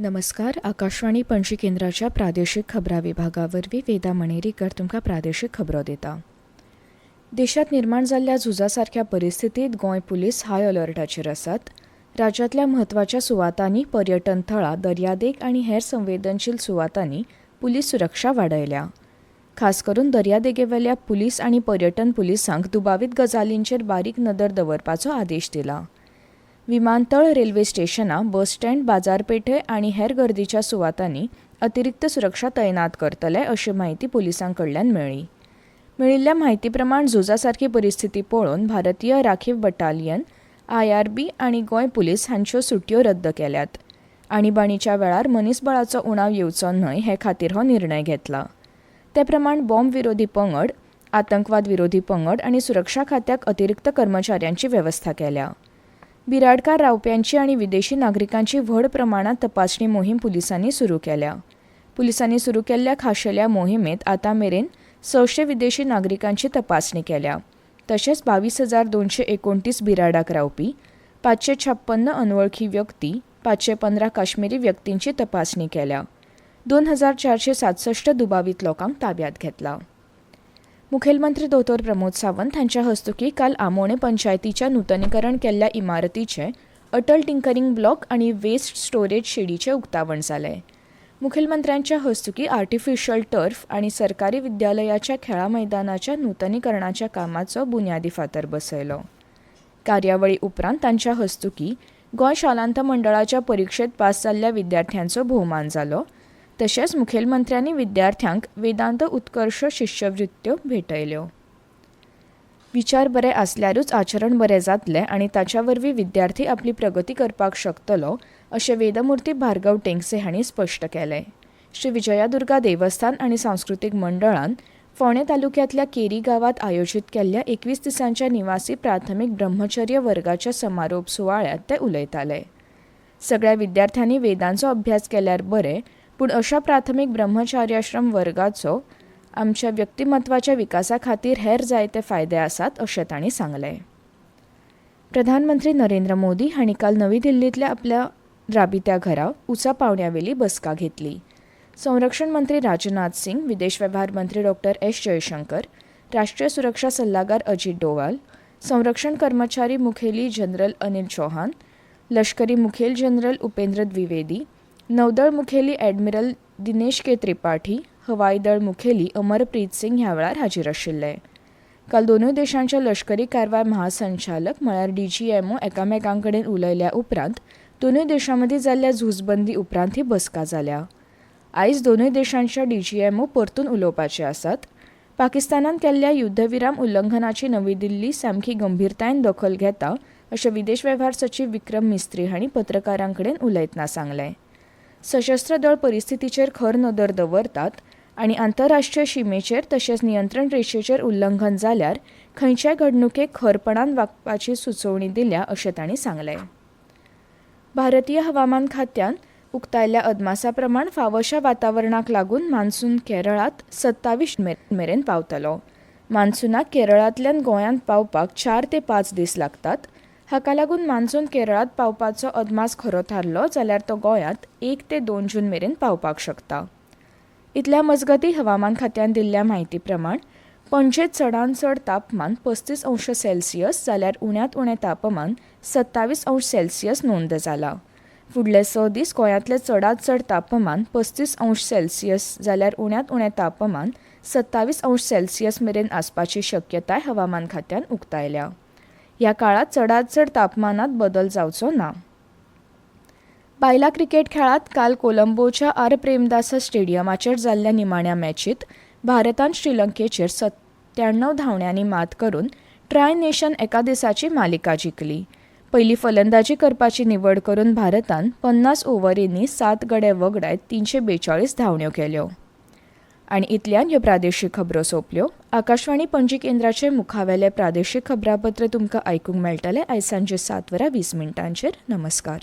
नमस्कार. आकाशवाणी पणजी केंद्राच्या प्रादेशीक खबरां विभागावरवीं वेदा मणेरीकर तुमकां प्रादेशीक खबरो दिता. देशात निर्माण जाल्ल्या झुजा सारख्या परिस्थितीत गोंय पुलीस हाय अलर्टाचेर आसात. राज्यांतल्या म्हत्वाच्या सुवातांनी, पर्यटन थळां, दर्यादेग आनी हेर संवेदनशील सुवातांनी पुलीस सुरक्षा वाडयल्या. खास करून दर्यादेगेवेल्या पुलीस आनी पर्यटन पुलिसांक दुबावीत गजालींचेर बारीक नदर दवरपाचो आदेश दिला. विमानतळ, रेल्वे स्टेशनां, बस स्टँड, बाजारपेठे आनी हेर गर्दीच्या सुवातांनी अतिरिक्त सुरक्षा तैनात करतले अशी माहिती पुलिसां कडल्यान मेळ्ळी. मेळिल्ल्या म्हायती प्रमाण झुजा सारकी परिस्थिती पळोवन भारतीय राखीव बटालियन, IRB आनी गोंय पुलीस हांच्यो सुटयो रद्द केल्यात. आणीबाणीच्या वेळार मनीसबळाचो उणाव येवचो न्हय हे खातीर हो निर्णय घेतला. ते प्रमाण बॉम्ब विरोधी पंगड, आतंकवाद विरोधी पंगड आनी सुरक्षा खात्याक अतिरिक्त कर्मचाऱ्यांची वेवस्था केल्या. बिराडकार रावप्यांची आनी विदेशी नागरिकांची व्हड प्रमाणात तपासणी मोहीम पुलिसांनी सुरू केल्या. पुलिसांनी सुरू केल्ल्या खाशेल्या मोहिमेंत आतां मेरेन 600 विदेशी नागरिकांची तपासणी केल्या. तशेंच 22,229 बिराडाक रावपी, 556 अनवळखी व्यक्ती, 515 काश्मीरी व्यक्तींची तपासणी केल्या. 2,467 दुबावीत लोकांक ताब्यात घेतला. मुखेलमंत्री डॉ. प्रमोद सावंत हांच्या हस्तुकीं काल आमोणे पंचायतीच्या नूतनीकरण केल्ल्या इमारतीचे अटल टिंकरिंग ब्लॉक आनी वेस्ट स्टोरेज शेडीचें उक्तावण जालें. मुखेलमंत्र्यांच्या हस्तुकीं आर्टिफिशियल टर्फ आनी सरकारी विद्यालयाच्या खेळा मैदानाच्या नूतनीकरणाच्या कामाचो बुन्यादी फातर बसयलो. कार्यावळी उपरांत तांच्या हस्तुकीं गोंय शालांत मंडळाच्या परिक्षेत पास जाल्ल्या विद्यार्थ्यांचो भोवमान जालो. तशेंच मुखेलमंत्र्यांनी विद्यार्थ्यांक वेदांत उत्कर्श शिश्यवृत्त्यो भेटयल्यो. विचार बरे आसल्यारूच आचरण बरें जातलें आनी ताच्या वरवीं विद्यार्थी आपली प्रगती करपाक शकतलो अशें वेदमुर्ती भार्गव टेंगसे हांणी स्पश्ट केलें. श्री विजयादुर्गा देवस्थान आनी सांस्कृतीक मंडळान फोंडें तालुक्यांतल्या केरी गांवांत आयोजीत केल्ल्या 21 दिसांच्या निवासी प्राथमीक ब्रह्मचर्य वर्गाच्या समारोप सुवाळ्यांत ते उलयताले. सगळ्या विद्यार्थ्यांनी वेदांचो अभ्यास केल्यार बरें, पूण अशा प्राथमीक ब्रह्मचार्याश्रम वर्गाचो आमच्या व्यक्तिमत्वाच्या विकासा खातीर हेर जायते फायदे आसात अशें तांणी सांगलें. प्रधानमंत्री नरेंद्र मोदी हांणी काल नवी दिल्लींतल्या आपल्या राबित्या घरा उंचा पावंड्यावेली बसका घेतली. संरक्षण मंत्री राजनाथ सिंग, विदेश वेव्हार मंत्री डॉ. S. जयशंकर, राष्ट्रीय सुरक्षा सल्लागार अजित डोवाल, संरक्षण कर्मचारी मुखेली जनरल अनिल चौहान, लष्करी मुखेल जनरल उपेंद्र द्विवेदी, नौदळ मुखेली ॲडमिरल दिनेश के त्रिपाठी, हवाई दळ मुखेली अमरप्रीत सिंग ह्या वेळार हाजीर आशिल्ले. काल दोनूय देशांचे लष्करी कारवाय महासंचालक म्हळ्यार DGMO एकामेकांकडेन उलयल्या उपरांत दोनूय देशां मदीं जाल्ल्या झूजबंदी उपरांत ही बसका जाल्या. आयज दोनूय देशांच्या DGMO परतून उलोवपाचे आसात. पाकिस्तानान केल्ल्या युद्धविराम उल्लंघनाची नवी दिल्ली सामकी गंभीरतायेन दखल घेता अशें विदेश वेव्हार सचीव विक्रम मिस्त्री हांणी पत्रकारांकडेन उलयतना सांगलें. सशस्त्र दळ परिस्थितीचेर खर नदर दवरतात आनी आंतरराष्ट्रीय शिमेचेर तशेंच नियंत्रण रेषेचेर उल्लंघन जाल्यार खंयच्याय घडणुकेक खरपणान वागपाची सुचोवणी दिल्या अशें तांणी सांगलें. भारतीय हवामान खात्यान उक्तायल्ल्या अदमासा प्रमाण फावशा वातावरणाक लागून मान्सून केरळांत 27 मेरेन पावतलो. मान्सूनाक केरळांतल्यान गोंयांत पावपाक 4 ते 5 दीस लागतात. हाका लागून मान्सून केरळांत पावपाचो अदमास खरो थारलो जाल्यार तो गोंयांत 1 ते 2 जून मेरेन पावपाक शकता. इतल्या मजगतीं हवामान खात्यान दिल्ल्या म्हायती प्रमाण पणजेंत चडांत चड तापमान 35°C जाल्यार उण्यांत उणें तापमान 27°C नोंद जालां. फुडले 6 दीस गोंयांतलें चडांत चड तापमान 35°C जाल्यार उण्यांत उणें तापमान 27°C मेरेन आसपाची शक्यताय हवामान खात्यान उक्तायल्या. ह्या काळात चडांत चड तापमानात बदल जावचो ना. बायलां क्रिकेट खेळांत काल कोलंबोच्या आर. प्रेमदासा स्टेडियमाचेर जाल्ल्या निमाण्या मॅचींत भारतान श्रीलंकेचेर 97 धांवड्यांनी मात करून ट्राय नेशन एका दिसाची मालिका जिखली. पयली फलंदाजी करपाची निवड करून भारतान 50 ओव्हरींनी 7 गडे वगडायत 342 धांवड्यो केल्यो. आनी इतल्यान ह्यो प्रादेशीक खबरो सोंपल्यो. आकाशवाणी पणजी केंद्राचे मुखावेले प्रादेशीक खबरापत्र तुमकां आयकूंक मेळटले आयज सांजे 7:20 नमस्कार.